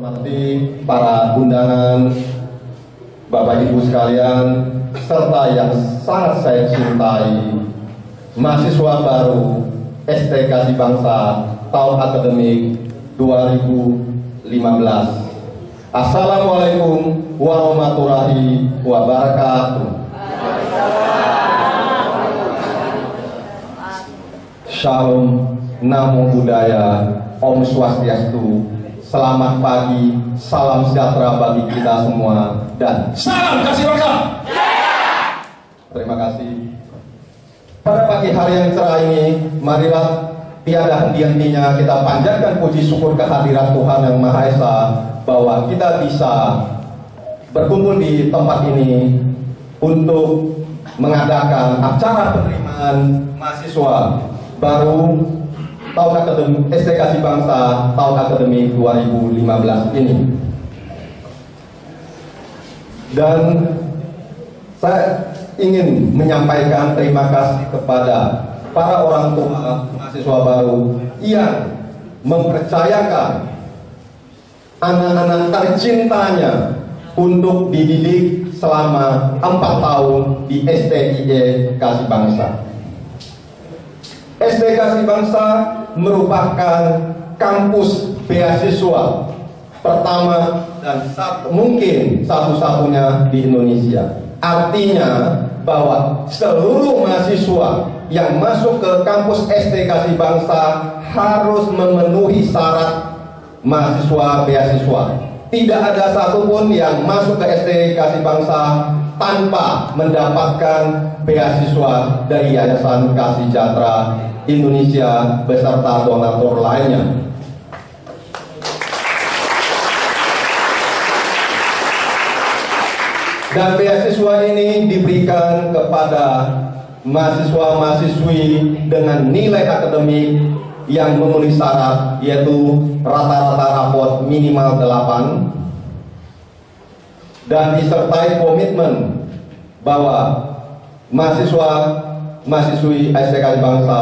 hormati para undangan, Bapak Ibu sekalian, serta yang sangat saya cintai, mahasiswa baru STKSI Bangsa tahun akademik 2015. Assalamualaikum warahmatullahi wabarakatuh. Shalom, Namo Buddhaya, Om Swastiastu, selamat pagi, salam sejahtera bagi kita semua, dan salam kasih bangsa. Terima kasih. Pada pagi hari yang cerah ini, marilah tiada henti-hentinya kita panjatkan puji syukur kehadirat Tuhan Yang Maha Esa, bahwa kita bisa berkumpul di tempat ini untuk mengadakan acara penerimaan mahasiswa baru tahun akademik STKSI Bangsa tahun akademik 2015 ini. Dan saya ingin menyampaikan terima kasih kepada para orang tua mahasiswa baru yang mempercayakan anak-anak tercintanya untuk dididik selama 4 tahun di STIE Kasih Bangsa. STKSI Bangsa merupakan kampus beasiswa pertama dan mungkin satu-satunya di Indonesia. Artinya bahwa seluruh mahasiswa yang masuk ke kampus STKSI Bangsa harus memenuhi syarat mahasiswa beasiswa. Tidak ada satupun yang masuk ke STKSI Bangsa tanpa mendapatkan beasiswa dari Yayasan Kasih Sejahtera Indonesia beserta donatur lainnya. Dan beasiswa ini diberikan kepada mahasiswa-mahasiswi dengan nilai akademik yang memenuhi syarat, yaitu rata-rata rapot minimal 8 dan disertai komitmen bahwa mahasiswa-mahasiswi STKSI Bangsa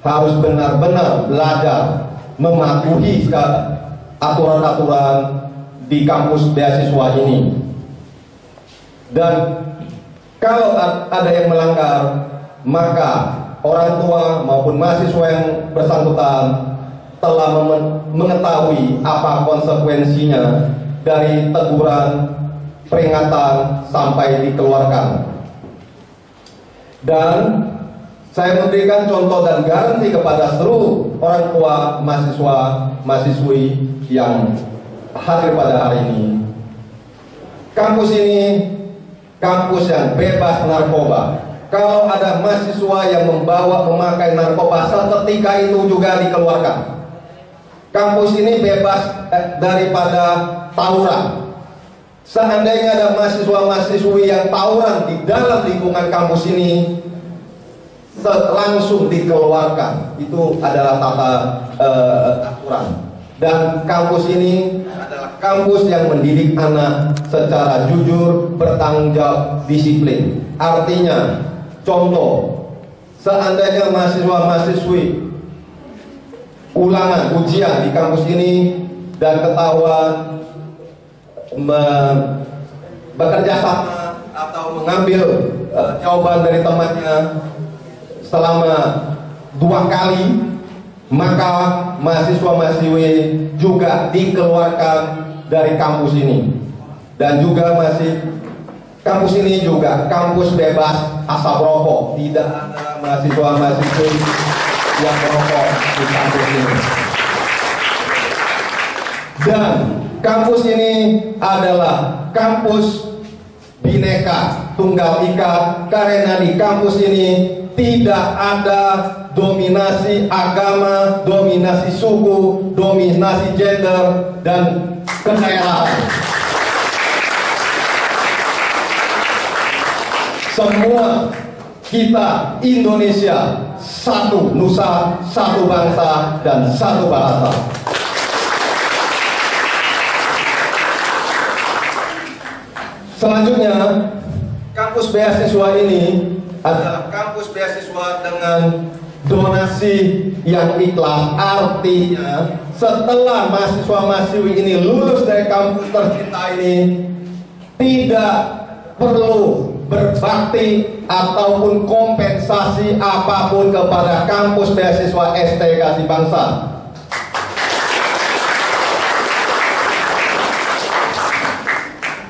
harus benar-benar belajar mematuhi aturan-aturan di kampus beasiswa ini. Dan kalau ada yang melanggar, maka orang tua maupun mahasiswa yang bersangkutan telah mengetahui apa konsekuensinya dari teguran, peringatan, sampai dikeluarkan. Dan saya memberikan contoh dan garansi kepada seluruh orang tua mahasiswa-mahasiswi yang hadir pada hari ini. Kampus ini kampus yang bebas narkoba. Kalau ada mahasiswa yang memakai narkoba, seketika itu juga dikeluarkan. Kampus ini bebas daripada tawuran. Seandainya ada mahasiswa-mahasiswi yang tawuran di dalam lingkungan kampus ini, langsung dikeluarkan. Itu adalah tata aturan. Dan kampus ini adalah kampus yang mendidik anak secara jujur, bertanggung jawab, disiplin. Artinya, contoh, seandainya mahasiswa-mahasiswi ulangan ujian di kampus ini dan ketahuan bekerja sama atau mengambil jawaban dari temannya selama 2 kali, maka mahasiswa-mahasiswi juga dikeluarkan dari kampus ini. Dan juga kampus ini juga kampus bebas asap rokok. Tidak ada mahasiswa-mahasiswi yang merokok di kampus ini. Dan kampus ini adalah kampus Bhinneka Tunggal Ika, karena di kampus ini tidak ada dominasi agama, dominasi suku, dominasi gender, dan kedaerahan. Semua kita Indonesia, satu nusa, satu bangsa, dan satu bahasa. Selanjutnya, kampus beasiswa ini adalah kampus beasiswa dengan donasi yang ikhlas. Artinya setelah mahasiswa-mahasiswi ini lulus dari kampus tercinta ini, tidak perlu berbakti ataupun kompensasi apapun kepada kampus beasiswa ST Kasih Bangsa.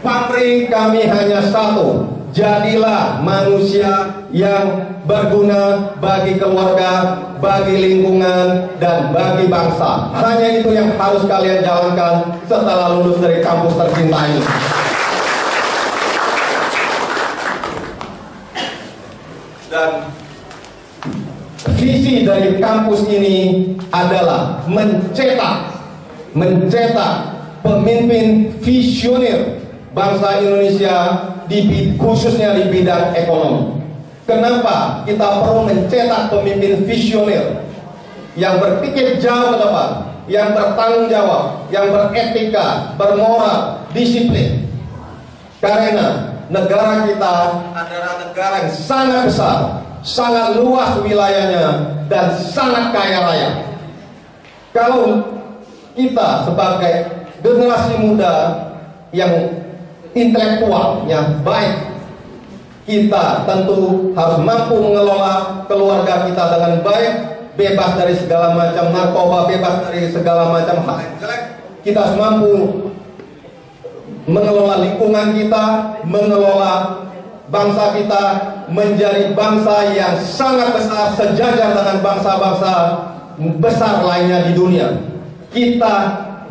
Pamrih kami hanya satu, jadilah manusia yang berguna bagi keluarga, bagi lingkungan, dan bagi bangsa. Hanya itu yang harus kalian jalankan setelah lulus dari kampus tercinta ini. Dan visi dari kampus ini adalah mencetak pemimpin visioner bangsa Indonesia, khususnya di bidang ekonomi. Kenapa kita perlu mencetak pemimpin visioner yang berpikir jauh ke depan, yang bertanggung jawab, yang beretika, bermoral, disiplin? Karena negara kita adalah negara yang sangat besar, sangat luas wilayahnya, dan sangat kaya raya. Kalau kita sebagai generasi muda yang intelektualnya baik, kita tentu harus mampu mengelola keluarga kita dengan baik, bebas dari segala macam narkoba, bebas dari segala macam hal yang jelek. Kita harus mampu mengelola lingkungan kita, mengelola bangsa kita menjadi bangsa yang sangat besar, sejajar dengan bangsa-bangsa besar lainnya di dunia. Kita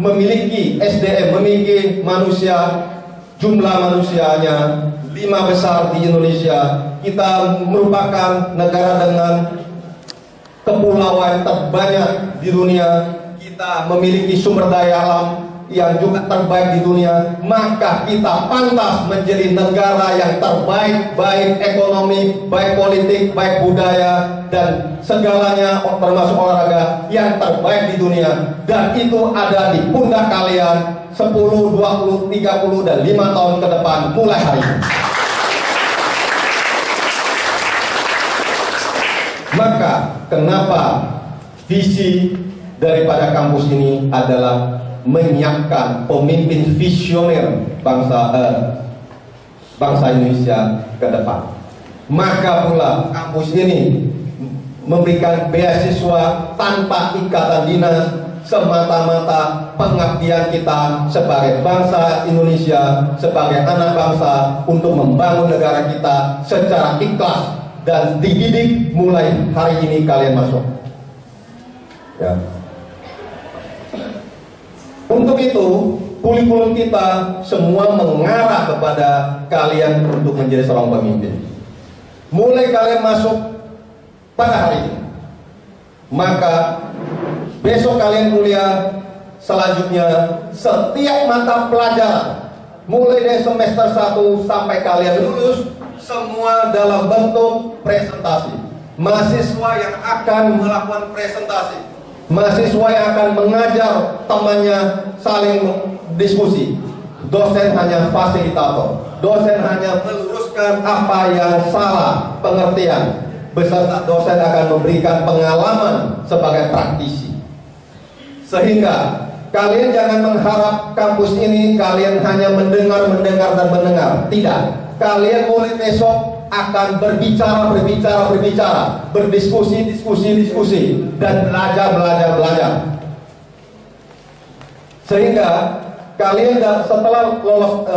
memiliki SDM, memiliki manusia, jumlah manusianya 5 besar di Indonesia. Kita merupakan negara dengan kepulauan terbanyak di dunia. Kita memiliki sumber daya alam yang juga terbaik di dunia. Maka kita pantas menjadi negara yang terbaik, baik ekonomi, baik politik, baik budaya, dan segalanya termasuk olahraga yang terbaik di dunia. Dan itu ada di pundak kalian 10, 20, 30, dan 5 tahun ke depan mulai hari ini. Maka kenapa visi daripada kampus ini adalah menyiapkan pemimpin visioner bangsa Indonesia ke depan. Maka pula kampus ini memberikan beasiswa tanpa ikatan dinas, semata-mata pengabdian kita sebagai bangsa Indonesia, sebagai anak bangsa untuk membangun negara kita secara ikhlas dan dididik mulai hari ini kalian masuk. Ya. Untuk itu, kurikulum kita semua mengarah kepada kalian untuk menjadi seorang pemimpin. Mulai kalian masuk pada hari ini, maka besok kalian kuliah, selanjutnya setiap mata pelajaran mulai dari semester 1 sampai kalian lulus semua dalam bentuk presentasi. Mahasiswa yang akan melakukan presentasi, mahasiswa yang akan mengajar temannya saling diskusi. Dosen hanya fasilitator, dosen hanya meluruskan apa yang salah pengertian, beserta dosen akan memberikan pengalaman sebagai praktisi. Sehingga kalian jangan mengharap kampus ini kalian hanya mendengar dan mendengar. Tidak, kalian mulai besok akan berbicara, berdiskusi, dan belajar. Sehingga kalian setelah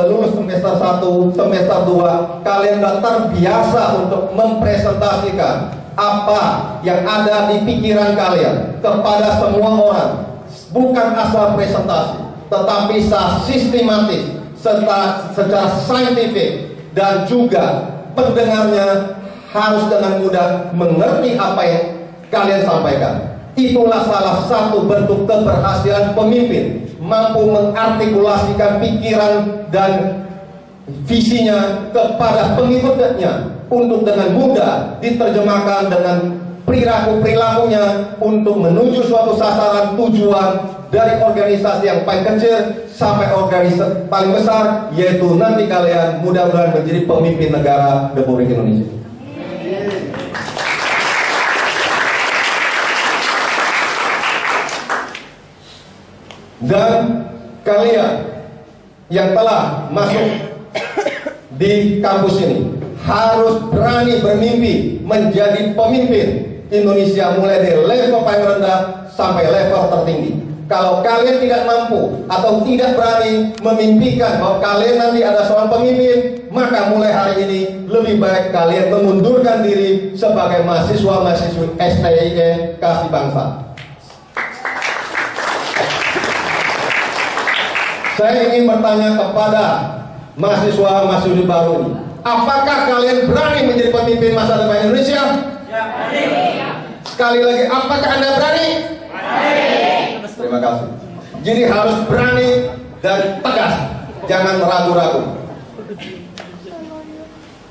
lulus semester 1, semester 2, kalian sudah terbiasa untuk mempresentasikan apa yang ada di pikiran kalian kepada semua orang. Bukan asal presentasi, tetapi secara sistematis, secara saintifik, dan juga pendengarnya harus dengan mudah mengerti apa yang kalian sampaikan. Itulah salah satu bentuk keberhasilan pemimpin, mampu mengartikulasikan pikiran dan visinya kepada pengikutnya untuk dengan mudah diterjemahkan dengan perilakunya untuk menuju suatu sasaran tujuan, dari organisasi yang paling kecil sampai organisasi paling besar, yaitu nanti kalian mudah-mudahan menjadi pemimpin negara Republik Indonesia. Dan kalian yang telah masuk di kampus ini harus berani bermimpi menjadi pemimpin Indonesia mulai dari level paling rendah sampai level tertinggi. Kalau kalian tidak mampu atau tidak berani memimpikan bahwa kalian nanti ada seorang pemimpin, maka mulai hari ini lebih baik kalian mengundurkan diri sebagai mahasiswa-mahasiswi STIE Kasih Bangsa. Saya ingin bertanya kepada mahasiswa-mahasiswi baru ini, apakah kalian berani menjadi pemimpin masa depan Indonesia? Ya, berani. Sekali lagi, apakah Anda berani? Berani. Terima kasih. Jadi harus berani dan tegas, jangan ragu-ragu.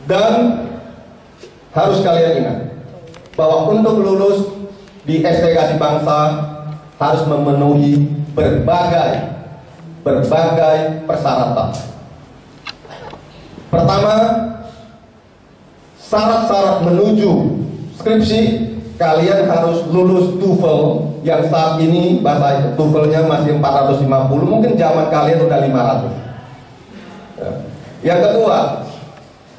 Dan harus kalian ingat bahwa untuk lulus di STIE Kasih Bangsa harus memenuhi berbagai persyaratan. Pertama, syarat-syarat menuju skripsi, kalian harus lulus TOEFL yang saat ini bahasa TOEFL-nya masih 450, mungkin zaman kalian udah 500. Yang kedua,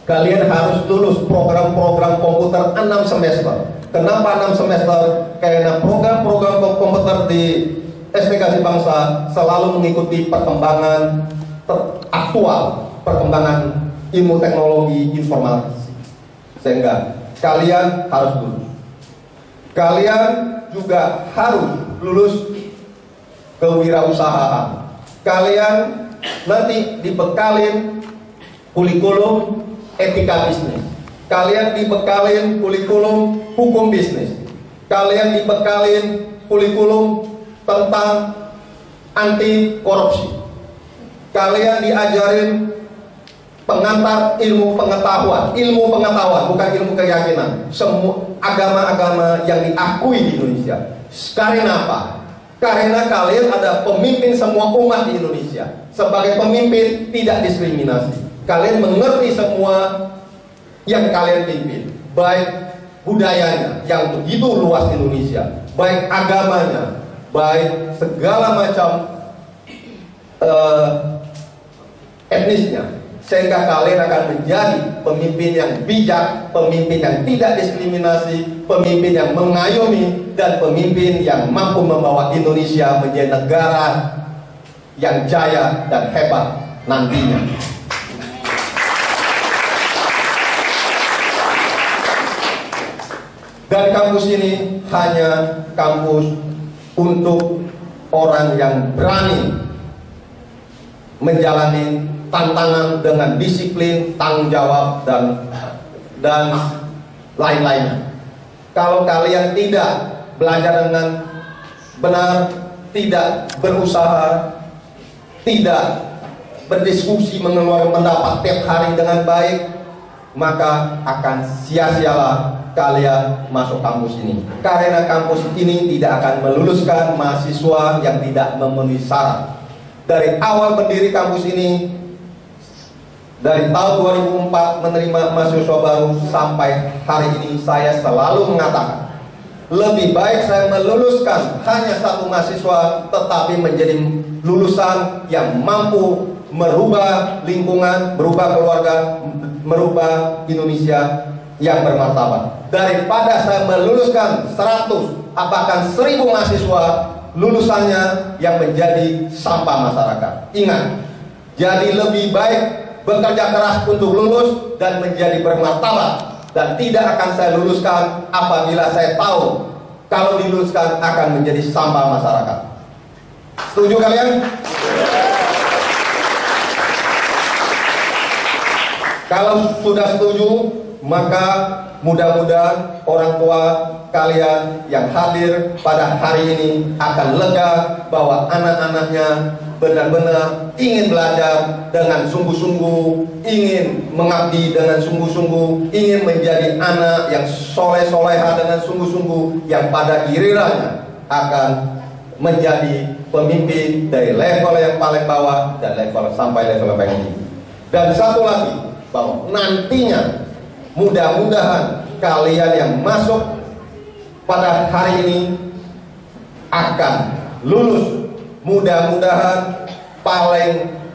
kalian harus lulus program-program komputer 6 semester. Kenapa 6 semester? Karena program-program komputer di STIE Kasih Bangsa selalu mengikuti perkembangan aktual, perkembangan ilmu teknologi informasi, sehingga kalian harus lulus. Kalian juga harus lulus kewirausahaan. Kalian nanti dibekalin kurikulum etika bisnis. Kalian dibekalin kurikulum hukum bisnis. Kalian dibekalin kurikulum tentang anti korupsi. Kalian diajarin pengantar ilmu pengetahuan bukan ilmu keyakinan. Semua agama-agama yang diakui di Indonesia. Karena apa? Karena kalian ada pemimpin semua umat di Indonesia. Sebagai pemimpin tidak diskriminasi. Kalian mengerti semua yang kalian pimpin, baik budayanya yang begitu luas di Indonesia, baik agamanya, baik segala macam etnisnya, sehingga kalian akan menjadi pemimpin yang bijak, pemimpin yang tidak diskriminasi, pemimpin yang mengayomi, dan pemimpin yang mampu membawa Indonesia menjadi negara yang jaya dan hebat nantinya. Dan kampus ini hanya kampus untuk orang yang berani menjalani tantangan dengan disiplin, tanggung jawab, dan lain-lainnya. Kalau kalian tidak belajar dengan benar, tidak berusaha, tidak berdiskusi, mengeluarkan pendapat tiap hari dengan baik, maka akan sia-sialah kalian masuk kampus ini. Karena kampus ini tidak akan meluluskan mahasiswa yang tidak memenuhi syarat. Dari awal berdiri kampus ini, dari tahun 2004 menerima mahasiswa baru sampai hari ini, saya selalu mengatakan lebih baik saya meluluskan hanya satu mahasiswa tetapi menjadi lulusan yang mampu merubah lingkungan, merubah keluarga, merubah Indonesia yang bermartabat, daripada saya meluluskan 100 bahkan 1000 mahasiswa lulusannya yang menjadi sampah masyarakat. Ingat, jadi lebih baik bekerja keras untuk lulus dan menjadi bermartabat, dan tidak akan saya luluskan apabila saya tahu kalau diluluskan akan menjadi sampah masyarakat. Setuju kalian? Kalau sudah setuju, maka mudah-mudahan orang tua kalian yang hadir pada hari ini akan lega bahwa anak-anaknya benar-benar ingin belajar dengan sungguh-sungguh, ingin mengabdi dengan sungguh-sungguh, ingin menjadi anak yang soleh-soleha dengan sungguh-sungguh, yang pada gilirannya akan menjadi pemimpin dari level yang paling bawah dan level sampai level paling tinggi. Dan satu lagi, bahwa nantinya mudah-mudahan kalian yang masuk pada hari ini akan lulus mudah-mudahan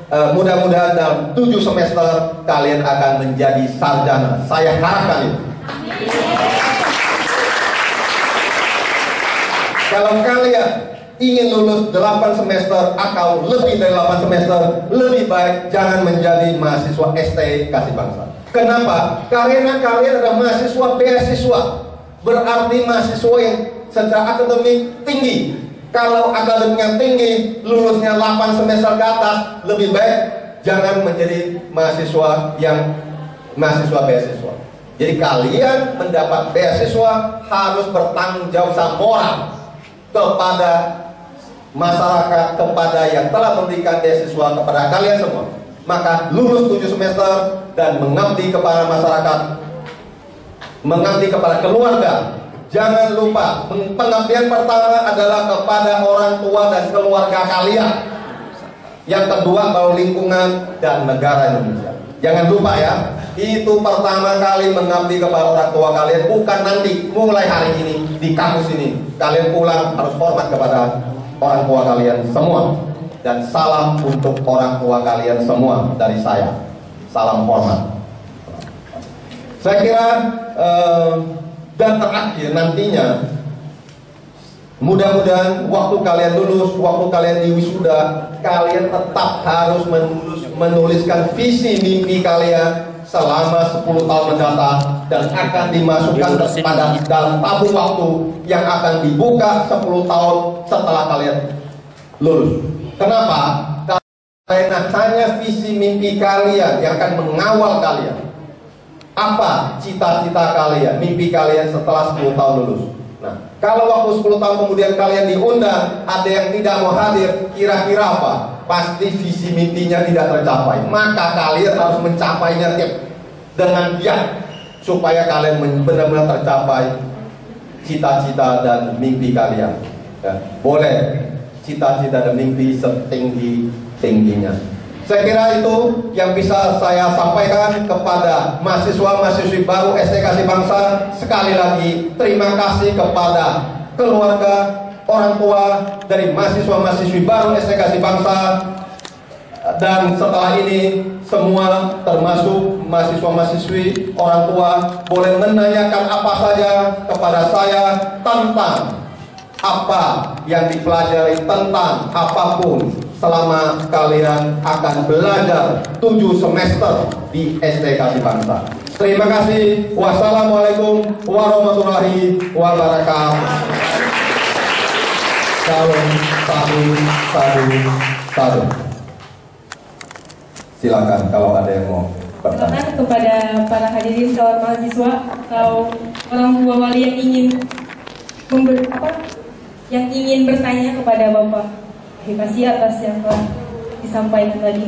mudah-mudahan dalam 7 semester kalian akan menjadi sarjana. Saya harapkan itu. Kalau kalian ingin lulus 8 semester atau lebih dari 8 semester, lebih baik jangan menjadi mahasiswa ST Kasih Bangsa. Kenapa? Karena kalian adalah mahasiswa beasiswa, berarti mahasiswa yang secara akademik tinggi. Kalau akademiknya tinggi, lulusnya 8 semester ke atas, lebih baik jangan menjadi mahasiswa yang mahasiswa beasiswa. Jadi kalian mendapat beasiswa harus bertanggung jawab secara moral kepada masyarakat, kepada yang telah memberikan beasiswa kepada kalian semua. Maka lulus 7 semester dan mengabdi kepada masyarakat, mengabdi kepada keluarga. Jangan lupa, pengabdian pertama adalah kepada orang tua dan keluarga kalian. Yang kedua baru lingkungan dan negara Indonesia. Jangan lupa ya, itu pertama kali mengabdi kepada orang tua kalian, bukan nanti, mulai hari ini di kampus ini. Kalian pulang harus hormat kepada orang tua kalian semua. Dan salam untuk orang tua kalian semua dari saya. Salam hormat. Saya kira dan terakhir nantinya, mudah-mudahan waktu kalian lulus, waktu kalian di wisuda, kalian tetap harus menuliskan visi mimpi kalian selama 10 tahun mendatang dan akan dimasukkan pada dalam tabung waktu yang akan dibuka 10 tahun setelah kalian lulus. Kenapa? Karena hanya visi mimpi kalian yang akan mengawal kalian. Apa cita-cita kalian, mimpi kalian setelah 10 tahun lulus? Nah, kalau waktu 10 tahun kemudian kalian diundang, ada yang tidak mau hadir, kira-kira apa? Pasti visi mimpinya tidak tercapai. Maka kalian harus mencapainya dengan giat supaya kalian benar-benar tercapai cita-cita dan mimpi kalian. Ya, boleh cita-cita dan mimpi setinggi-tingginya. Saya kira itu yang bisa saya sampaikan kepada mahasiswa-mahasiswi baru ST Kasih Bangsa. Sekali lagi terima kasih kepada keluarga, orang tua dari mahasiswa-mahasiswi baru ST Kasih Bangsa. Dan setelah ini semua termasuk mahasiswa-mahasiswi, orang tua boleh menanyakan apa saja kepada saya tentang apa yang dipelajari, tentang apapun selama kalian akan belajar 7 semester di ST Kasih Bangsa. Terima kasih. Wassalamualaikum warahmatullahi wabarakatuh. Salam satu. Silakan kalau ada yang mau bertanya. Silakan kepada para hadirin calon mahasiswa atau orang tua wali yang ingin bertanya kepada Bapak. Terima kasih atas yang telah disampaikan tadi.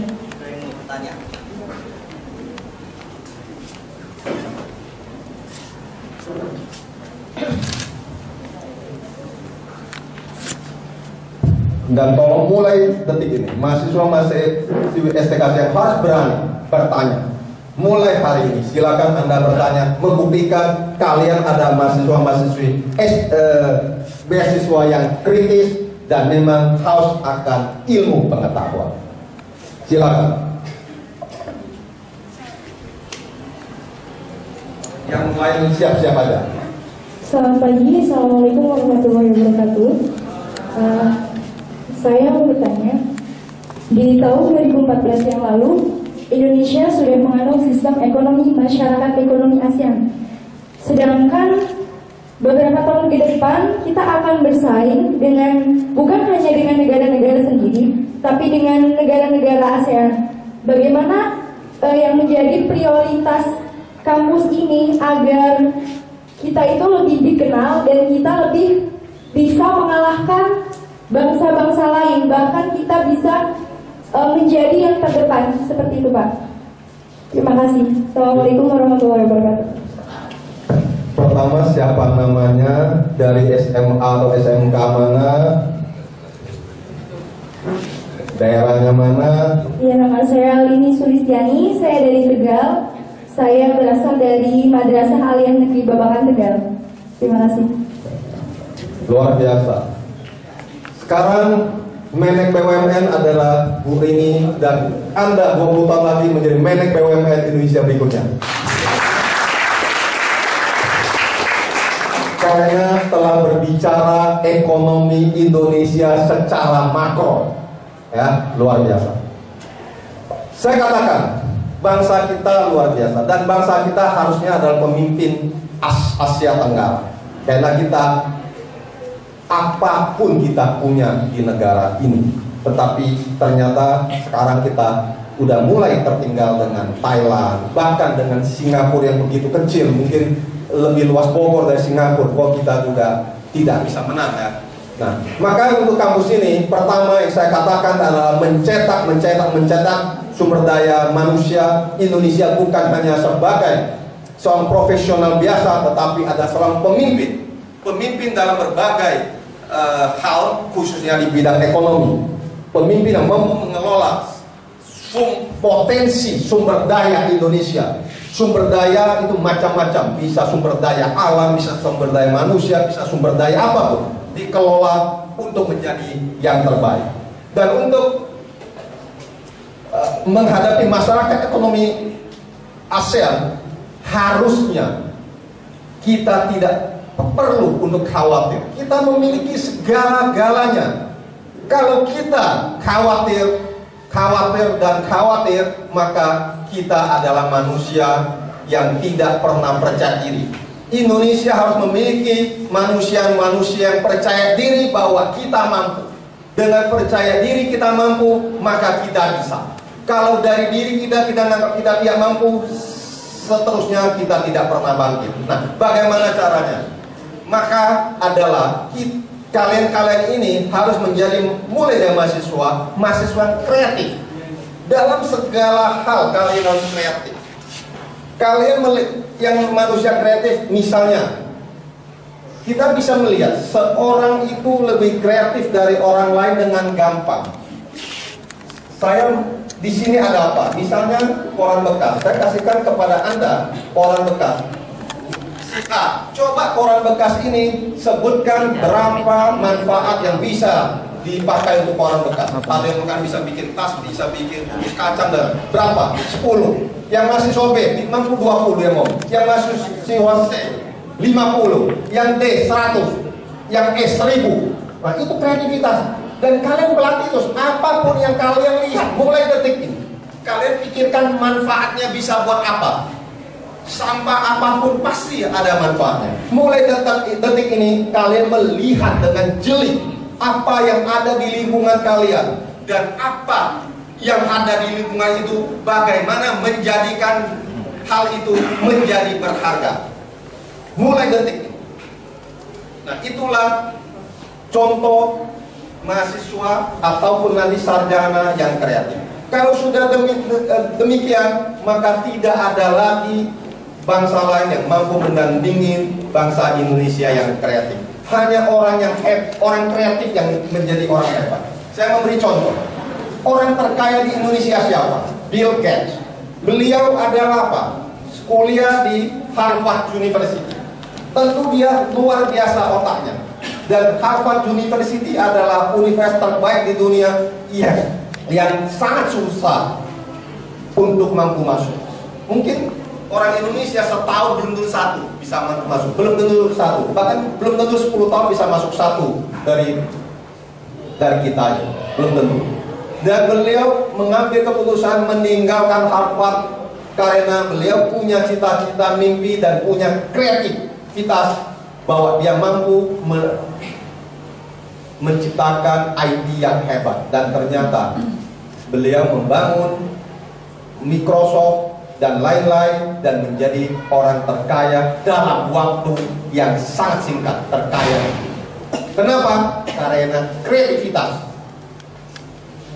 Dan tolong mulai detik ini, mahasiswa-mahasiswi STKC yang harus berani bertanya. Mulai hari ini, silakan Anda bertanya, membuktikan kalian ada mahasiswa-mahasiswi beasiswa yang kritis dan memang haus akan ilmu pengetahuan. Silakan. Yang lain siap-siap aja. Selamat pagi, Assalamualaikum warahmatullahi wabarakatuh. Saya mau bertanya, di tahun 2014 yang lalu, Indonesia sudah menganut sistem ekonomi masyarakat ekonomi ASEAN. Sedangkan beberapa tahun ke depan kita akan bersaing dengan bukan hanya dengan negara-negara sendiri, tapi dengan negara-negara ASEAN. Bagaimana yang menjadi prioritas kampus ini agar kita itu lebih dikenal dan kita lebih bisa mengalahkan bangsa-bangsa lain, bahkan kita bisa menjadi yang terdepan, seperti itu Pak. Terima kasih. Assalamualaikum warahmatullahi wabarakatuh. Pertama, siapa namanya, dari SMA atau SMK mana, daerahnya mana? Iya, nama saya Lini Sulistiani, saya dari Tegal. Saya berasal dari Madrasah Aliyah Negeri Babakan Tegal. Terima kasih. Luar biasa. Sekarang Menek BUMN adalah Bu Rini, dan Anda 20 tahun lagi menjadi Menek BUMN Indonesia berikutnya. Karena telah berbicara ekonomi Indonesia secara makro, ya, luar biasa. Saya katakan, bangsa kita luar biasa, dan bangsa kita harusnya adalah pemimpin Asia Tenggara. Karena kita, apapun kita punya di negara ini, tetapi ternyata sekarang kita udah mulai tertinggal dengan Thailand, bahkan dengan Singapura yang begitu kecil, mungkin lebih luas Bogor dari Singapura, kok kita juga tidak bisa menang, ya. Nah, maka untuk kampus ini, pertama yang saya katakan adalah mencetak sumber daya manusia Indonesia, bukan hanya sebagai seorang profesional biasa, tetapi ada seorang pemimpin dalam berbagai hal, khususnya di bidang ekonomi, pemimpin yang mampu mengelola potensi sumber daya Indonesia. Sumber daya itu macam-macam, bisa sumber daya alam, bisa sumber daya manusia, bisa sumber daya apapun, dikelola untuk menjadi yang terbaik. Dan untuk menghadapi masyarakat ekonomi ASEAN, harusnya kita tidak perlu untuk khawatir. Kita memiliki segala-galanya. Kalau kita khawatir, maka kita adalah manusia yang tidak pernah percaya diri. Indonesia harus memiliki manusia-manusia yang percaya diri bahwa kita mampu. Dengan percaya diri kita mampu, maka kita bisa. Kalau dari diri kita menganggap kita tidak mampu, seterusnya kita tidak pernah bangkit. Nah, bagaimana caranya? Maka adalah kalian ini harus menjadi, mulai dari mahasiswa kreatif. Dalam segala hal kalian harus kreatif. Kalian yang manusia kreatif, misalnya kita bisa melihat seorang itu lebih kreatif dari orang lain dengan gampang. Saya di sini ada apa? Misalnya koran bekas. Saya kasihkan kepada Anda koran bekas. Coba koran bekas ini sebutkan berapa manfaat yang bisa dipakai untuk koran bekas. Ada yang bukan bisa bikin tas, bisa bikin bungkus kacang, dan berapa? 10. Yang masih sobek, mampu 20 yang mau. Yang masih C, 50. Yang D, 100. Yang E, 1000. Nah, itu kreativitas. Dan kalian pelatih terus, apapun yang kalian lihat, mulai detik ini, kalian pikirkan manfaatnya bisa buat apa. Sampah apapun pasti ada manfaatnya. Mulai detik ini, kalian melihat dengan jeli apa yang ada di lingkungan kalian, dan apa yang ada di lingkungan itu, bagaimana menjadikan hal itu menjadi berharga. Mulai detik ini. Nah, itulah contoh mahasiswa ataupun nanti sarjana yang kreatif. Kalau sudah demikian, maka tidak ada lagi bangsa lain yang mampu menandingi bangsa Indonesia yang kreatif. Hanya orang kreatif yang menjadi orang hebat. Saya memberi contoh. Orang terkaya di Indonesia siapa? Bill Gates. Beliau adalah apa? Kuliah di Harvard University. Tentu dia luar biasa otaknya. Dan Harvard University adalah universitas terbaik di dunia, yang sangat susah untuk mampu masuk. Mungkin orang Indonesia setahun belum tentu satu bisa masuk, belum tentu satu, bahkan belum tentu 10 tahun bisa masuk satu dari kita, belum tentu. Dan beliau mengambil keputusan meninggalkan Harvard karena beliau punya cita-cita, mimpi, dan punya kreativitas bahwa dia mampu menciptakan ide yang hebat. Dan ternyata beliau membangun Microsoft dan lain-lain, dan menjadi orang terkaya dalam waktu yang sangat singkat, terkaya. Kenapa? Karena kreativitas.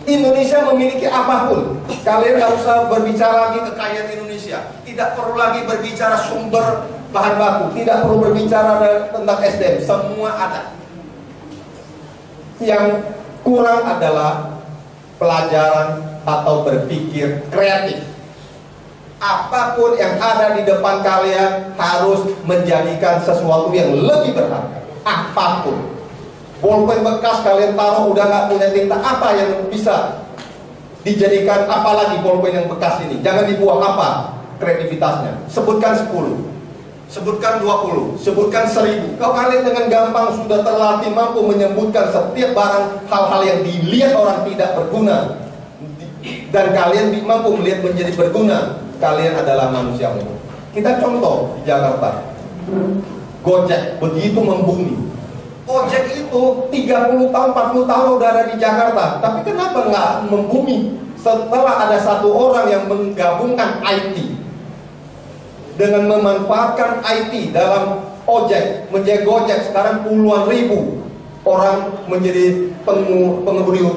Indonesia memiliki apapun. Kalian nggak usah berbicara lagi kekayaan Indonesia. Tidak perlu lagi berbicara sumber bahan baku. Tidak perlu berbicara tentang SDM. Semua ada. Yang kurang adalah pelajaran atau berpikir kreatif. Apapun yang ada di depan kalian harus menjadikan sesuatu yang lebih berharga. Apapun. Bolpen bekas kalian taruh udah nggak punya tinta, apa yang bisa dijadikan, apalagi bolpen yang bekas ini? Jangan dibuang, apa kreativitasnya? Sebutkan 10, sebutkan 20, sebutkan 1000. Kalau kalian dengan gampang sudah terlatih mampu menyebutkan setiap barang hal-hal yang dilihat orang tidak berguna, dan kalian mampu melihat menjadi berguna, kalian adalah manusia umum. Kita contoh di Jakarta, Gojek begitu membumi. Gojek itu 30 tahun, 40 tahun udah ada di Jakarta, tapi kenapa nggak membumi setelah ada satu orang yang menggabungkan IT dengan memanfaatkan IT dalam ojek, menjadi Gojek. Sekarang puluhan ribu orang menjadi pengemudi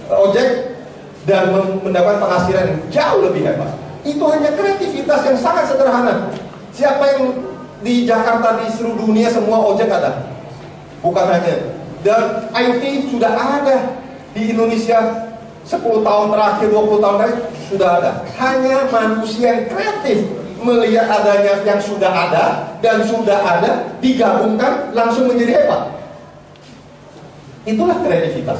ojek dan mendapat penghasilan yang jauh lebih hebat. Itu hanya kreativitas yang sangat sederhana. Siapa yang di Jakarta, di seluruh dunia semua ojek ada? Bukan hanya. Dan IT sudah ada di Indonesia 10 tahun terakhir, 20 tahun terakhir sudah ada. Hanya manusia yang kreatif melihat adanya yang sudah ada dan sudah ada digabungkan langsung menjadi hebat. Itulah kreativitas.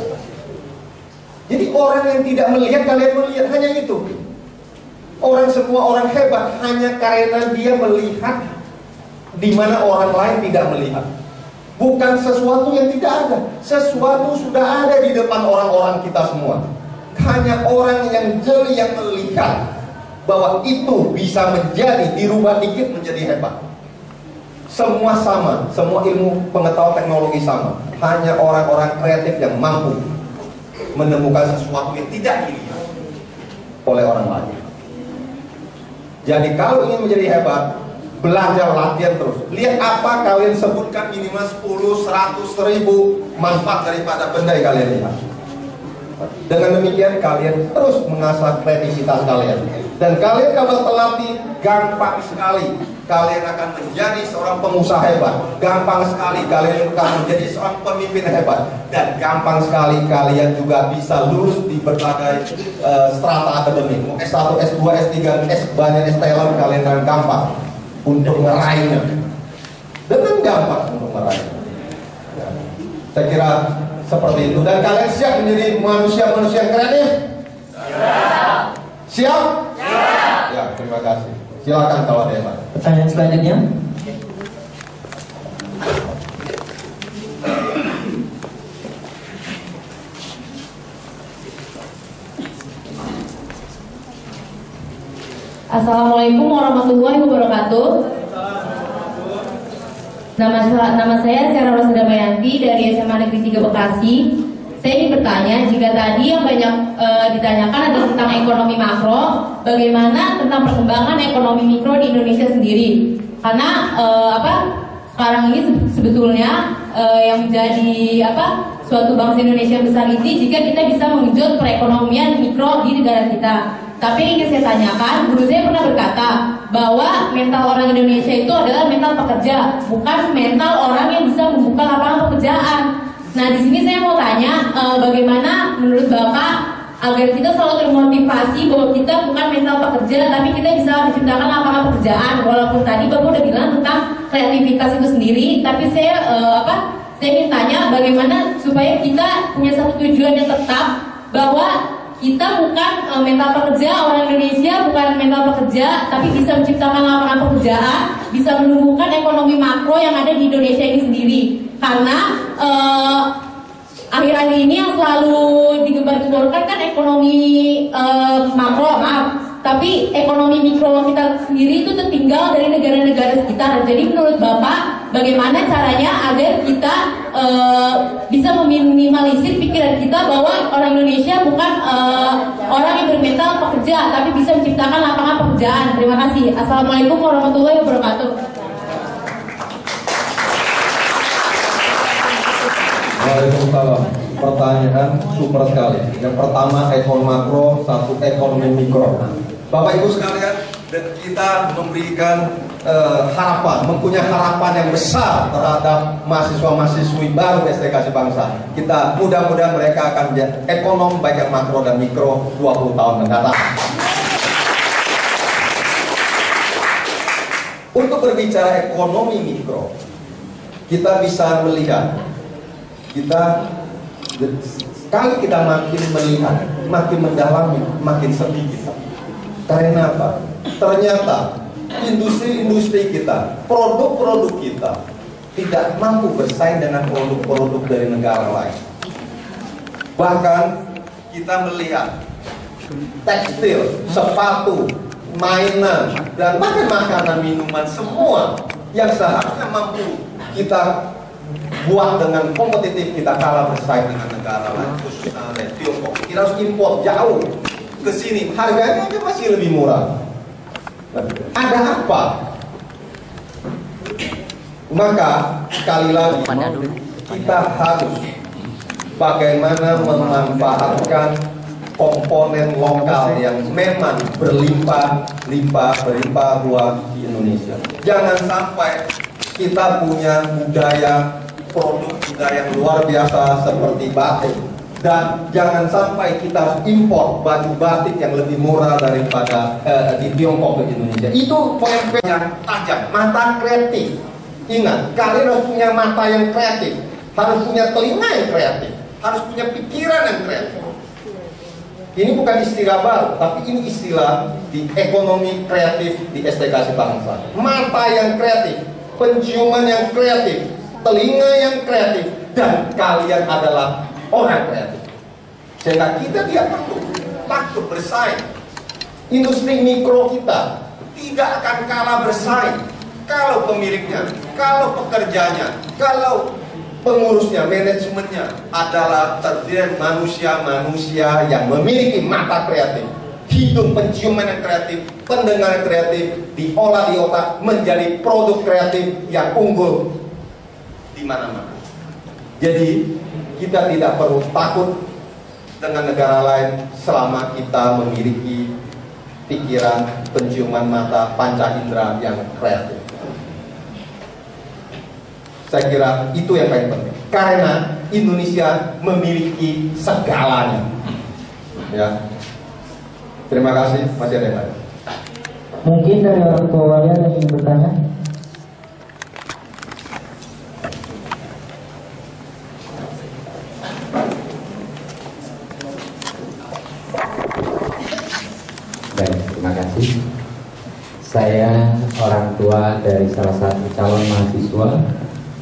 Jadi orang yang tidak melihat, kalian melihat, hanya itu. Semua orang hebat hanya karena dia melihat di mana orang lain tidak melihat. Bukan sesuatu yang tidak ada. Sesuatu sudah ada di depan orang-orang kita semua. Hanya orang yang jeli yang melihat bahwa itu bisa menjadi, dirubah dikit menjadi hebat. Semua sama, semua ilmu pengetahuan teknologi sama. Hanya orang-orang kreatif yang mampu menemukan sesuatu yang tidak dilihat oleh orang lain. Jadi kalau ingin menjadi hebat, belajar, latihan terus. Lihat apa kalian sebutkan minimal 10, 100, 1000 manfaat daripada benda yang kalian lihat. Dengan demikian kalian terus mengasah kreativitas kalian. Dan kalian kalau terlatih, gampang sekali kalian akan menjadi seorang pengusaha hebat. Gampang sekali kalian akan menjadi seorang pemimpin hebat. Dan gampang sekali kalian juga bisa lulus di berbagai strata akademik. S1, S2, S3, banyak S-Talent, kalian akan gampang untuk meraihnya. Dengan gampang untuk meraihnya. Saya kira seperti itu. Dan kalian siap menjadi manusia-manusia kreatif? Siap. Siap? Siap. Ya, terima kasih. Silakan kalau ada yang lain. Pertanyaan selanjutnya. Assalamualaikum warahmatullahi wabarakatuh. Nama saya Sarah Rosa Damayanti dari SMA Negeri 3 Bekasi. Saya ingin bertanya, jika tadi yang banyak ditanyakan adalah tentang ekonomi makro, bagaimana tentang perkembangan ekonomi mikro di Indonesia sendiri? Karena sekarang ini sebetulnya yang menjadi suatu bangsa Indonesia besar ini, jika kita bisa menggenjot perekonomian mikro di negara kita. Tapi yang ingin saya tanyakan, guru saya pernah berkata bahwa mental orang Indonesia itu adalah mental pekerja, bukan mental orang yang bisa membuka lapangan pekerjaan. Nah, di sini saya mau tanya, bagaimana menurut Bapak agar kita selalu termotivasi bahwa kita bukan mental pekerja, tapi kita bisa menciptakan lapangan pekerjaan. Walaupun tadi Bapak udah bilang tentang kreativitas itu sendiri, tapi saya ingin tanya bagaimana supaya kita punya satu tujuan yang tetap bahwa kita bukan mental pekerja, orang Indonesia bukan mental pekerja, tapi bisa menciptakan lapangan pekerjaan, bisa menumbuhkan ekonomi makro yang ada di Indonesia ini sendiri. Karena akhir-akhir ini yang selalu digembar-gemborkan kan ekonomi makro, tapi ekonomi mikro kita sendiri itu tertinggal dari negara-negara sekitar. Jadi menurut Bapak, bagaimana caranya agar kita bisa meminimalisir pikiran kita bahwa orang Indonesia bukan orang yang bermental pekerja, tapi bisa menciptakan lapangan pekerjaan. Terima kasih. Assalamualaikum warahmatullahi wabarakatuh. Waalaikumsalam. Pertanyaan super sekali. Yang pertama ekonomi makro, satu ekonomi mikro. Bapak Ibu sekalian, dan kita memberikan harapan, mempunyai harapan yang besar terhadap mahasiswa-mahasiswi baru STKC Bangsa. Kita mudah-mudahan mereka akan menjadi ekonom baik yang makro dan mikro 20 tahun mendatang. Untuk berbicara ekonomi mikro, kita bisa melihat kita sekali kita makin melihat, makin mendalami, makin sedih kita. Karena apa? Ternyata industri-industri kita, produk-produk kita tidak mampu bersaing dengan produk-produk dari negara lain. Bahkan kita melihat tekstil, sepatu, mainan, dan bahkan makanan, minuman, semua yang seharusnya mampu kita buat dengan kompetitif, kita kalah bersaing dengan negara lain, khususnya dari Tiongkok. Kita harus impor jauh ke sini, harganya aja masih lebih murah. Ada apa? Maka sekali lagi kita harus bagaimana memanfaatkan komponen lokal yang memang berlimpah ruah di Indonesia. Jangan sampai kita punya produk budaya yang luar biasa seperti batik, dan jangan sampai kita impor baju batik yang lebih murah daripada di Tiongkok ke Indonesia. Itu poin yang tajam, mata kreatif. Ingat, kalian harus punya mata yang kreatif, harus punya telinga yang kreatif, harus punya pikiran yang kreatif. Ini bukan istilah baru, tapi ini istilah di ekonomi kreatif di STKC Bangsa. Mata yang kreatif, penciuman yang kreatif, telinga yang kreatif, dan kalian adalah orang kreatif. Sehingga kita tidak perlu takut bersaing. Industri mikro kita tidak akan kalah bersaing kalau pemiliknya, kalau pekerjanya, kalau pengurusnya, manajemennya adalah terdiri manusia-manusia yang memiliki mata kreatif, hidung penciuman yang kreatif, pendengaran kreatif, diolah di otak menjadi produk kreatif yang unggul di mana-mana. Jadi kita tidak perlu takut dengan negara lain selama kita memiliki pikiran, penciuman mata, panca indera yang kreatif. Saya kira itu yang paling penting, karena Indonesia memiliki segalanya. Ya, terima kasih. Masih ada yang lain? Mungkin dari orang tua Walia yang ingin bertanya. Baik, terima kasih. Saya orang tua dari salah satu calon mahasiswa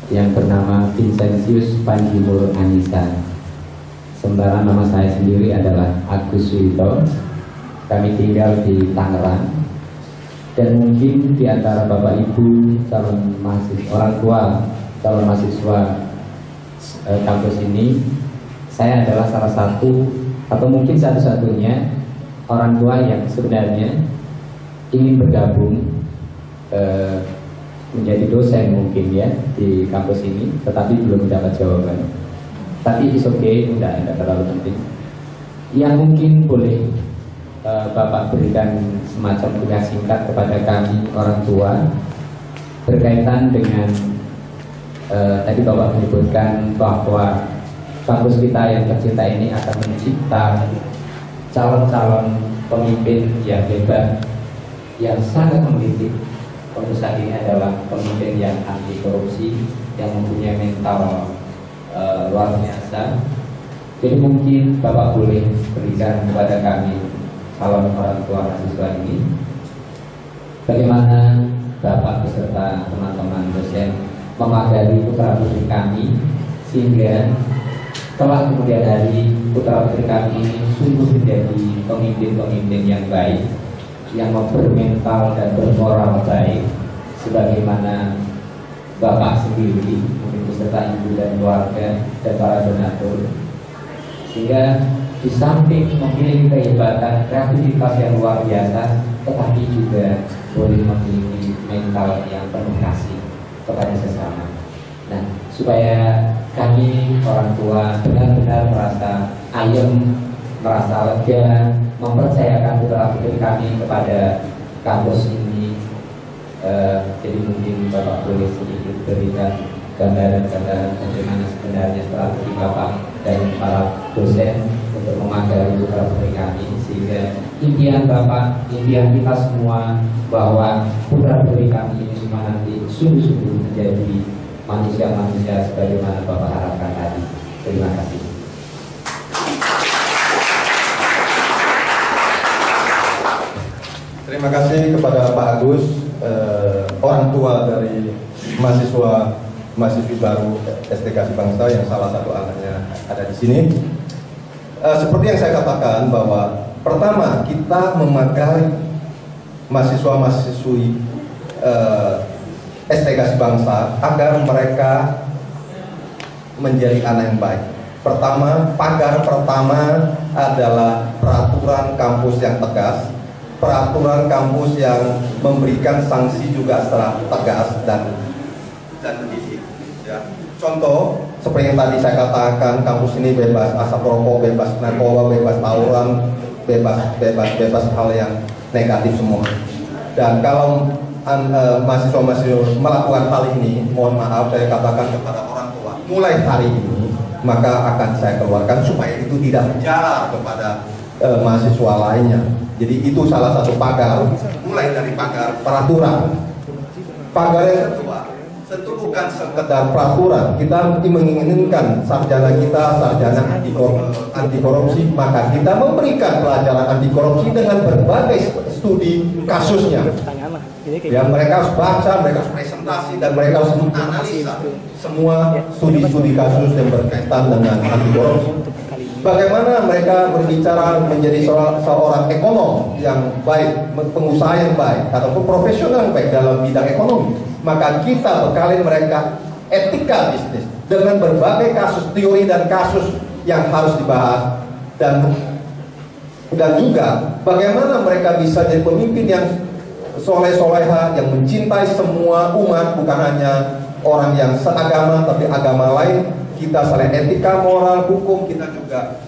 yang bernama Vincentius Panji Murun Anissa. Sementara nama saya sendiri adalah Agus Suwito. Kami tinggal di Tangerang. Dan mungkin di antara Bapak Ibu calon mahasiswa, orang tua calon mahasiswa kampus ini, saya adalah salah satu atau mungkin satu-satunya orang tua yang sebenarnya ingin bergabung menjadi dosen mungkin ya di kampus ini, tetapi belum mendapat jawaban. Tapi it's okay, enggak terlalu penting. Yang mungkin boleh Bapak berikan semacam tugas singkat kepada kami orang tua berkaitan dengan tadi Bapak menyebutkan bahwa kampus kita yang tercinta ini akan mencipta calon-calon pemimpin yang hebat, yang sangat mendidik. Saat ini adalah pemimpin yang anti korupsi, yang mempunyai mental luar biasa. Jadi mungkin Bapak boleh berikan kepada kami calon orang tua mahasiswa ini, bagaimana Bapak beserta teman-teman dosen memagari putra putri kami sehingga kelak kemudian hari putra putri kami ini sungguh menjadi pemimpin-pemimpin yang baik, yang bermental dan bermoral baik, sebagaimana Bapak sendiri mungkin beserta ibu dan keluarga dan para donatur, sehingga di samping memiliki kehebatan kreativitas yang luar biasa, tetapi juga boleh memiliki mental yang penuh kasih kepada sesama. Nah, supaya kami orang tua benar-benar merasa ayem, merasa lega, mempercayakan putra putri kami kepada kampus ini. Jadi mungkin Bapak boleh sedikit berikan gambaran-gambaran bagaimana sebenarnya strategi Bapak dan para dosen untuk memagari putra putri kami, sehingga impian Bapak, impian kita semua bahwa putra putri kami ini semua nanti sungguh-sungguh menjadi manusia-manusia sebagaimana Bapak harapkan tadi. Terima kasih. Terima kasih kepada Pak Agus, orang tua dari mahasiswi baru STK Bangsa yang salah satu anaknya ada di sini. Seperti yang saya katakan bahwa pertama kita memagari mahasiswa-mahasiswi STK Bangsa agar mereka menjadi anak yang baik. Pertama, pagar pertama adalah peraturan kampus yang tegas, peraturan kampus yang memberikan sanksi juga secara tegas dan mendidik. Ya. Contoh seperti yang tadi saya katakan, kampus ini bebas asap rokok, bebas narkoba, bebas tawuran, bebas hal yang negatif semua. Dan kalau mahasiswa-mahasiswa melakukan hal ini, mohon maaf saya katakan kepada orang tua, mulai hari ini maka akan saya keluarkan supaya itu tidak menjalar kepada mahasiswa lainnya. Jadi itu salah satu pagar, mulai dari pagar peraturan. Pagar yang kedua, tentu bukan sekedar peraturan. Kita menginginkan sarjana kita sarjana anti korupsi, maka kita memberikan pelajaran anti korupsi dengan berbagai studi kasusnya. Ya, mereka harus baca, mereka harus presentasi, dan mereka harus menganalisa semua studi-studi kasus yang berkaitan dengan anti korupsi. Bagaimana mereka berbicara menjadi seorang ekonom yang baik, pengusaha yang baik, ataupun profesional yang baik dalam bidang ekonomi. Maka kita bekali mereka etika bisnis dengan berbagai kasus, teori dan kasus yang harus dibahas, dan juga bagaimana mereka bisa jadi pemimpin yang soleh-soleha, yang mencintai semua umat, bukan hanya orang yang seagama tapi agama lain. Kita selain etika, moral, hukum, kita juga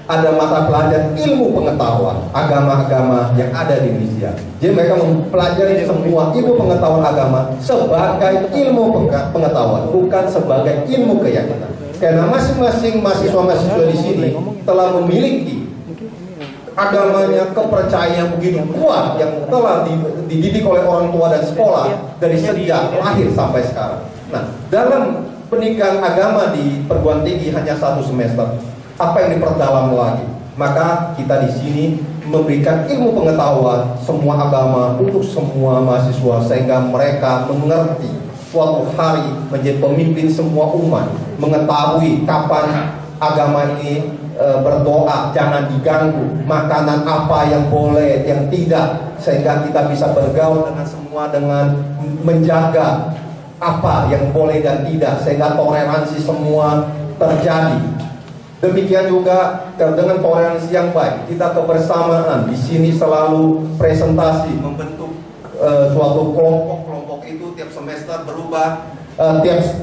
ada mata pelajaran ilmu pengetahuan agama-agama yang ada di Indonesia. Jadi mereka mempelajari semua ilmu pengetahuan agama sebagai ilmu pengetahuan, bukan sebagai ilmu keyakinan. Karena masing-masing mahasiswa-mahasiswa di sini telah memiliki agamanya, kepercayaan yang begitu kuat yang telah dididik oleh orang tua dan sekolah dari sejak lahir sampai sekarang. Nah, dalam pendidikan agama di perguruan tinggi hanya 1 semester. Apa yang diperdalam lagi? Maka kita di sini memberikan ilmu pengetahuan semua agama untuk semua mahasiswa sehingga mereka mengerti suatu hari menjadi pemimpin semua umat, mengetahui kapan agama ini berdoa, jangan diganggu, makanan apa yang boleh, yang tidak, sehingga kita bisa bergaul dengan semua dengan menjaga apa yang boleh dan tidak, sehingga toleransi semua terjadi. Demikian juga dengan toleransi yang baik, kita kebersamaan di sini selalu presentasi, membentuk suatu kelompok itu tiap semester berubah,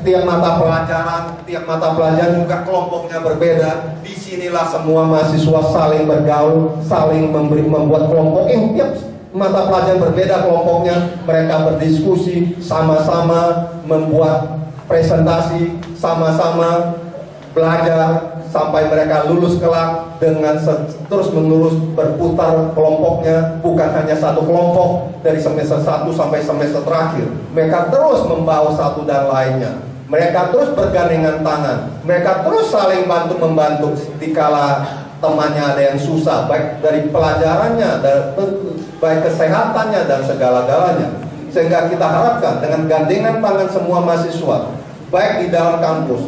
tiap mata pelajaran juga kelompoknya berbeda. Disinilah semua mahasiswa saling bergaul, saling membuat kelompok yang tiap mata pelajaran berbeda kelompoknya, mereka berdiskusi, sama-sama membuat presentasi, sama-sama belajar sampai mereka lulus kelak dengan terus menerus berputar kelompoknya, bukan hanya satu kelompok dari semester 1 sampai semester terakhir. Mereka terus membawa satu dan lainnya. Mereka terus bergandengan tangan. Mereka terus saling bantu-membantu dikala temannya ada yang susah, baik dari pelajarannya, baik kesehatannya dan segala-galanya. Sehingga kita harapkan dengan gandengan tangan semua mahasiswa, baik di dalam kampus,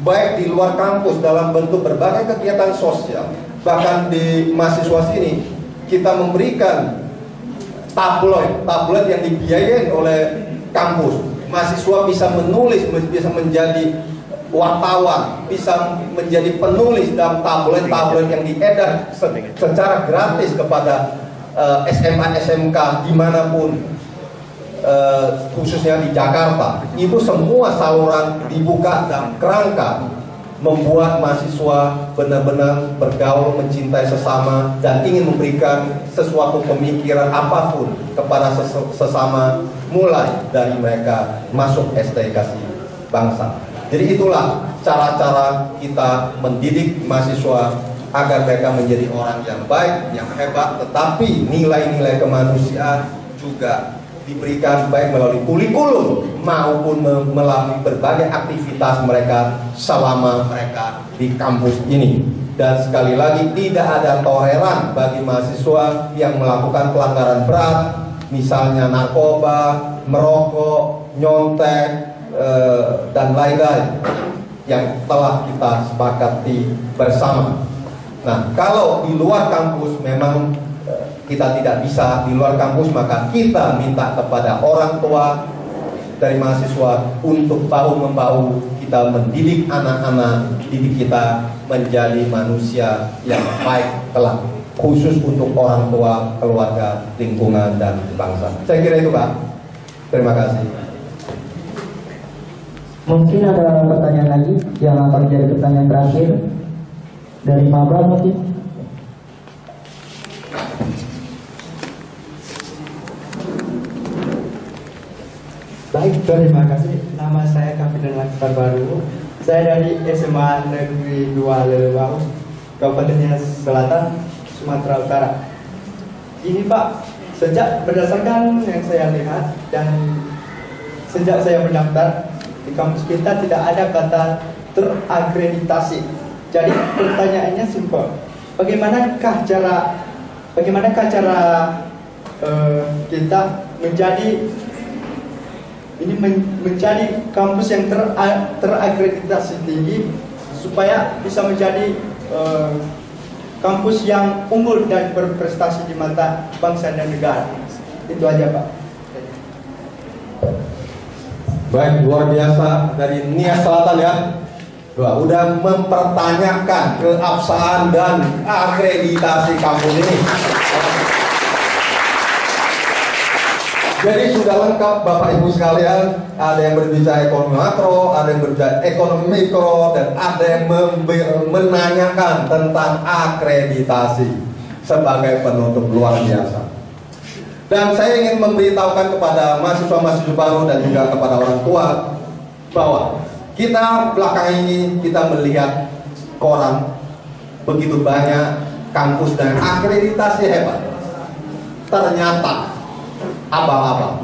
baik di luar kampus dalam bentuk berbagai kegiatan sosial, bahkan di mahasiswa sini kita memberikan tabloid yang dibiayain oleh kampus. Mahasiswa bisa menulis, bisa menjadi wartawan, bisa menjadi penulis dalam tabloid yang diedar secara gratis kepada SMA SMK dimanapun, khususnya di Jakarta. Itu semua saluran dibuka dalam kerangka membuat mahasiswa benar-benar bergaul, mencintai sesama, dan ingin memberikan sesuatu pemikiran apapun kepada sesama, mulai dari mereka masuk STK Bangsa. Jadi itulah cara-cara kita mendidik mahasiswa agar mereka menjadi orang yang baik, yang hebat, tetapi nilai-nilai kemanusiaan juga diberikan baik melalui kurikulum maupun melalui berbagai aktivitas mereka selama mereka di kampus ini. Dan sekali lagi, tidak ada toleran bagi mahasiswa yang melakukan pelanggaran berat, misalnya narkoba, merokok, nyontek, dan lain-lain yang telah kita sepakati bersama. Nah, kalau di luar kampus memang kita tidak bisa di luar kampus, maka kita minta kepada orang tua dari mahasiswa untuk bahu-membahu kita mendidik anak-anak didik kita menjadi manusia yang baik kelak, khusus untuk orang tua, keluarga, lingkungan, dan bangsa. Saya kira itu, Pak. Terima kasih. Mungkin ada pertanyaan lagi yang akan menjadi pertanyaan terakhir dari Maba mungkin. Baik, terima kasih. Nama saya Kapitan Akbar Baru. Saya dari SMA Negeri 2 Lelewau, Kabupaten Selatan, Sumatera Utara. Ini Pak, sejak berdasarkan yang saya lihat dan sejak saya mendaftar di kampus kita tidak ada kata terakreditasi. Jadi pertanyaannya simpel. Bagaimanakah cara kita menjadi kampus yang terakreditasi tinggi supaya bisa menjadi kampus yang unggul dan berprestasi di mata bangsa dan negara. Itu aja, Pak. Baik, luar biasa dari Nia Selatan ya. Wah, udah mempertanyakan keabsahan dan akreditasi kampus ini. Jadi sudah lengkap Bapak Ibu sekalian. Ada yang berbicara ekonomi makro, ada yang berbicara ekonomi mikro, dan ada yang menanyakan tentang akreditasi sebagai penutup luar biasa. Dan saya ingin memberitahukan kepada mahasiswa-mahasiswa baru dan juga kepada orang tua bahwa kita belakangan ini kita melihat koran begitu banyak kampus dan akreditasi hebat. Ternyata abal-abal.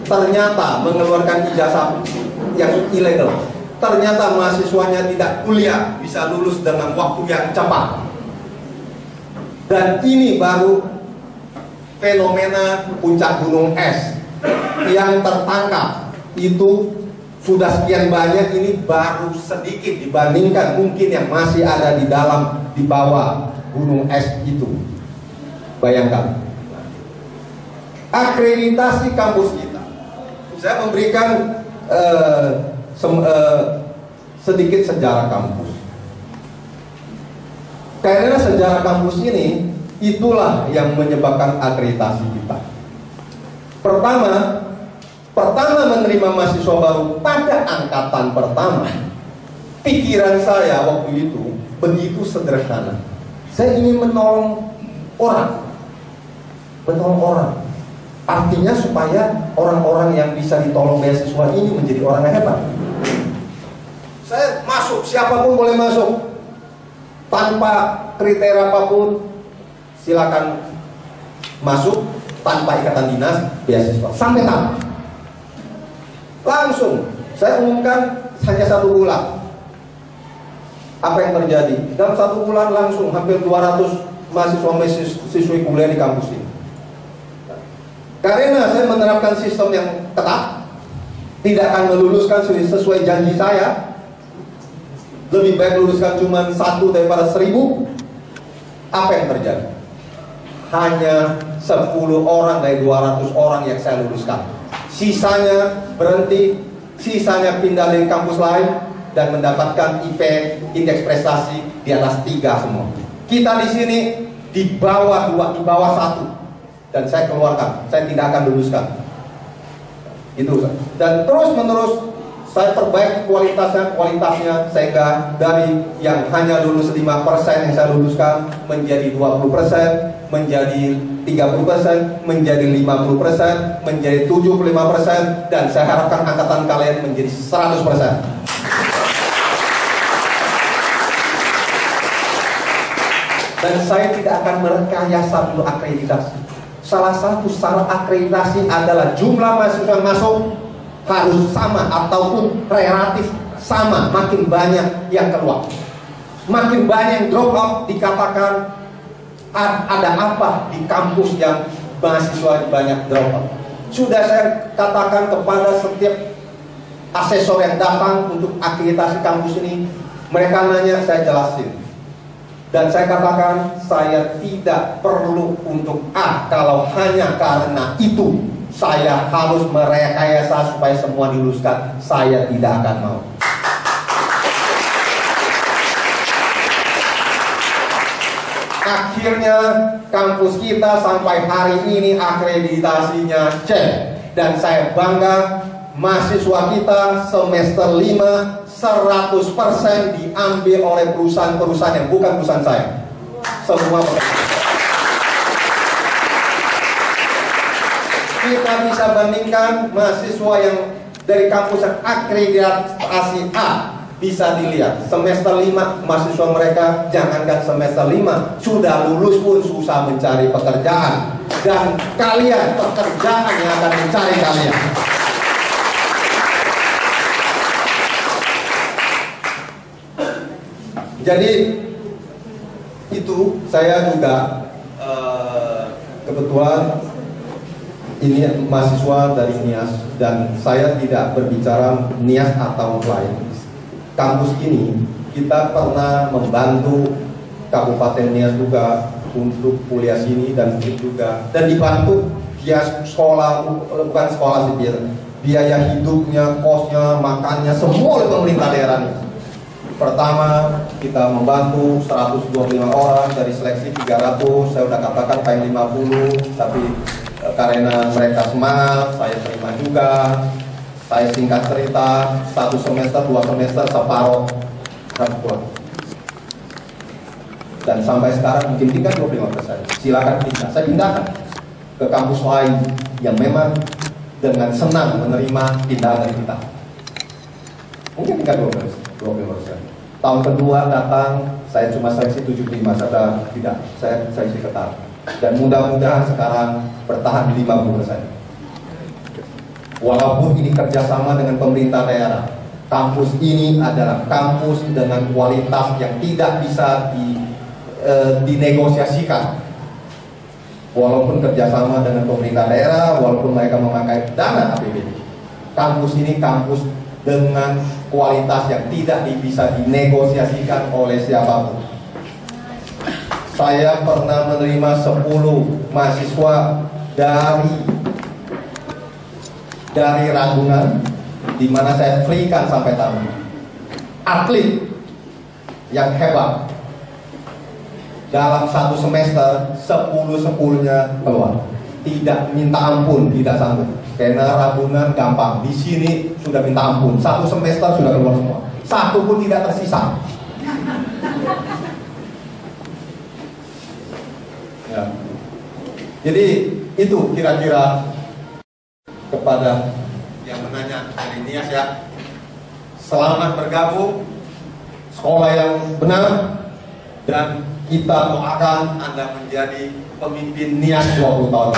Ternyata mengeluarkan ijazah yang ilegal. Ternyata mahasiswanya tidak kuliah, bisa lulus dengan waktu yang cepat. Dan ini baru fenomena puncak gunung es yang tertangkap itu sudah sekian banyak, ini baru sedikit dibandingkan mungkin yang masih ada di bawah gunung es itu. Bayangkan akreditasi kampus kita. Saya memberikan sedikit sejarah kampus. Karena sejarah kampus ini itulah yang menyebabkan akreditasi kita. Pertama menerima mahasiswa baru pada angkatan pertama. Pikiran saya waktu itu begitu sederhana. Saya ingin menolong orang. Artinya supaya orang-orang yang bisa ditolong beasiswa ini menjadi orang yang hebat. Saya masuk, siapapun boleh masuk, tanpa kriteria apapun. Silakan masuk tanpa ikatan dinas beasiswa sampai tamat. Langsung saya umumkan hanya 1 bulan. Apa yang terjadi? Dalam 1 bulan langsung hampir 200 mahasiswa-mahasiswi kuliah di kampus ini. Karena saya menerapkan sistem yang ketat, tidak akan meluluskan sesuai janji saya. Lebih baik luluskan cuma 1 daripada 1000. Apa yang terjadi? Hanya 10 orang dari 200 orang yang saya luluskan. Sisanya berhenti, sisanya pindah dari kampus lain dan mendapatkan IP, indeks prestasi di atas 3 semua. Kita di sini di bawah 2, di bawah 1. Dan saya keluarkan, saya tidak akan luluskan. Itu. Dan terus menerus saya perbaiki kualitasnya sehingga dari yang hanya lulus 5% yang saya luluskan menjadi 20%, menjadi 30%, menjadi 50%, menjadi 75%, dan saya harapkan angkatan kalian menjadi 100%. Dan saya tidak akan merekayasa dulu akreditasi. salah satu syarat akreditasi adalah jumlah mahasiswa yang masuk harus sama ataupun relatif sama. Makin banyak yang keluar, makin banyak yang drop out, dikatakan ada apa di kampus yang mahasiswa banyak drop out. Sudah saya katakan kepada setiap asesor yang datang untuk akreditasi kampus ini, mereka nanya, saya jelasin. Dan saya katakan, saya tidak perlu untuk kalau hanya karena itu saya harus merekayasa supaya semua diluluskan, saya tidak akan mau. Akhirnya kampus kita sampai hari ini akreditasinya C. Dan saya bangga, mahasiswa kita semester 5 100% diambil oleh perusahaan-perusahaan yang bukan perusahaan saya. Semua kita bisa bandingkan mahasiswa yang dari kampus yang akreditasi A, bisa dilihat semester 5 mahasiswa mereka, jangankan semester 5, sudah lulus pun susah mencari pekerjaan. Dan kalian, pekerjaan yang akan mencari kalian. Jadi itu saya juga kebetulan ini mahasiswa dari NIAS, dan saya tidak berbicara NIAS atau lain. Kampus ini kita pernah membantu Kabupaten NIAS juga untuk kuliah sini dan juga, dan dibantu via sekolah, bukan sekolah sih, biaya hidupnya, kosnya, makannya, semua oleh pemerintah daerah ini. Pertama, kita membantu 125 orang dari seleksi 300, saya udah katakan pengen 50, tapi karena mereka semangat, saya terima juga. Saya singkat cerita, 1 semester, 2 semester, separuh harus pulang. Dan sampai sekarang mungkin tinggal 25%. Silakan pindah, saya pindahkan ke kampus lain yang memang dengan senang menerima pindahan dari kita. Mungkin tinggal 20%. Tahun kedua datang, saya cuma seleksi 75, saya tidak, saya seleksi ketat. Dan mudah-mudahan sekarang bertahan di 50%. Walaupun ini kerjasama dengan pemerintah daerah, kampus ini adalah kampus dengan kualitas yang tidak bisa dinegosiasikan. Walaupun kerjasama dengan pemerintah daerah, walaupun mereka memakai dana APBD, kampus ini kampus dengan kualitas yang tidak bisa dinegosiasikan oleh siapapun. Saya pernah menerima 10 mahasiswa dari Ragunan, di mana saya freekan sampai tahun. Atlet yang hebat, dalam 1 semester 10-10-nya keluar, tidak minta ampun, tidak sanggup. Karena Ragunan gampang, di sini sudah minta ampun, 1 semester sudah keluar semua, 1 pun tidak tersisa. Ya. Jadi itu kira-kira kepada yang menanya dari NIAS ya. Selamat bergabung, sekolah yang benar, dan kita doakan Anda menjadi pemimpin NIAS 20 tahun.